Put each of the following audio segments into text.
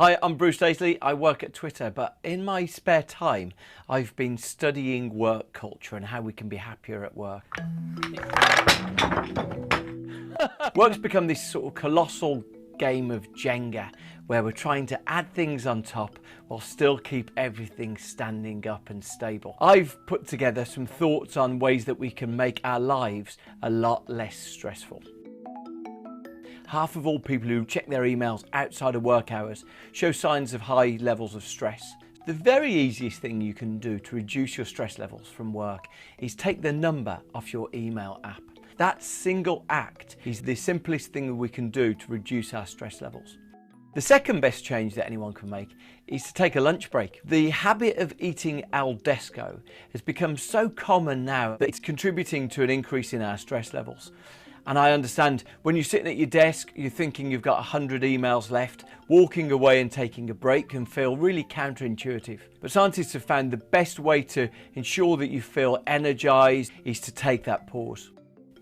Hi, I'm Bruce Daisley. I work at Twitter, but in my spare time, I've been studying work culture and how we can be happier at work. Work's become this sort of colossal game of Jenga where we're trying to add things on top while still keep everything standing up and stable. I've put together some thoughts on ways that we can make our lives a lot less stressful. Half of all people who check their emails outside of work hours show signs of high levels of stress. The very easiest thing you can do to reduce your stress levels from work is take the number off your email app. That single act is the simplest thing we can do to reduce our stress levels. The second best change that anyone can make is to take a lunch break. The habit of eating al desco has become so common now that it's contributing to an increase in our stress levels. And I understand when you're sitting at your desk, you're thinking you've got 100 emails left, walking away and taking a break can feel really counterintuitive. But scientists have found the best way to ensure that you feel energized is to take that pause.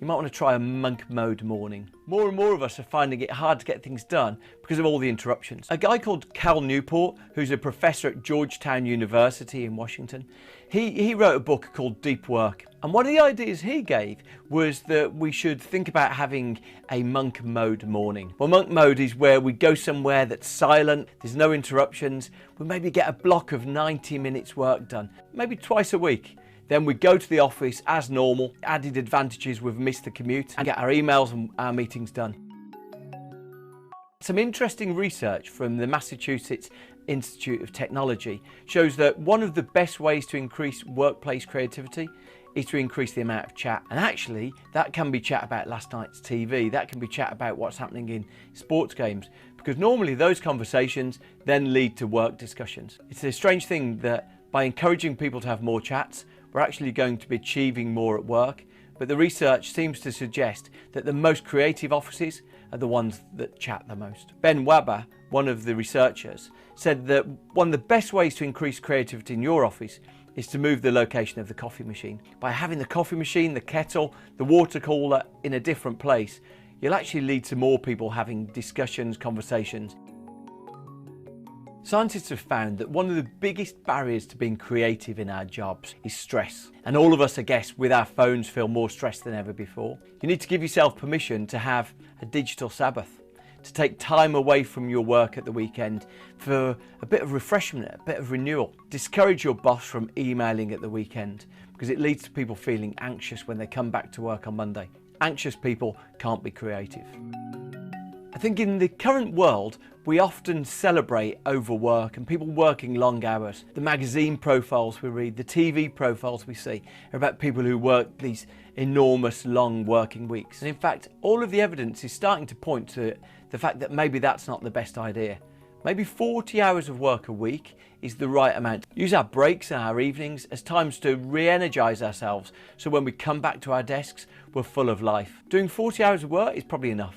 You might want to try a monk mode morning. More and more of us are finding it hard to get things done because of all the interruptions. A guy called Cal Newport, who's a professor at Georgetown University in Washington, he wrote a book called Deep Work. And one of the ideas he gave was that we should think about having a monk mode morning. Well, monk mode is where we go somewhere that's silent, there's no interruptions, we maybe get a block of 90 minutes work done, maybe twice a week. Then we go to the office as normal. Added advantages, we've missed the commute and get our emails and our meetings done. Some interesting research from the Massachusetts Institute of Technology shows that one of the best ways to increase workplace creativity is to increase the amount of chat. And actually, that can be chat about last night's TV, that can be chat about what's happening in sports games, because normally those conversations then lead to work discussions. It's a strange thing that by encouraging people to have more chats, we're actually going to be achieving more at work, but the research seems to suggest that the most creative offices are the ones that chat the most. Ben Waber, one of the researchers, said that one of the best ways to increase creativity in your office is to move the location of the coffee machine. By having the coffee machine, the kettle, the water cooler in a different place, you'll actually lead to more people having discussions, conversations. Scientists have found that one of the biggest barriers to being creative in our jobs is stress. And all of us, I guess, with our phones feel more stressed than ever before. You need to give yourself permission to have a digital Sabbath, to take time away from your work at the weekend for a bit of refreshment, a bit of renewal. Discourage your boss from emailing at the weekend because it leads to people feeling anxious when they come back to work on Monday. Anxious people can't be creative. I think in the current world, we often celebrate overwork and people working long hours. The magazine profiles we read, the TV profiles we see are about people who work these enormous long working weeks. And in fact, all of the evidence is starting to point to the fact that maybe that's not the best idea. Maybe 40 hours of work a week is the right amount. Use our breaks and our evenings as times to re-energise ourselves so when we come back to our desks, we're full of life. Doing 40 hours of work is probably enough.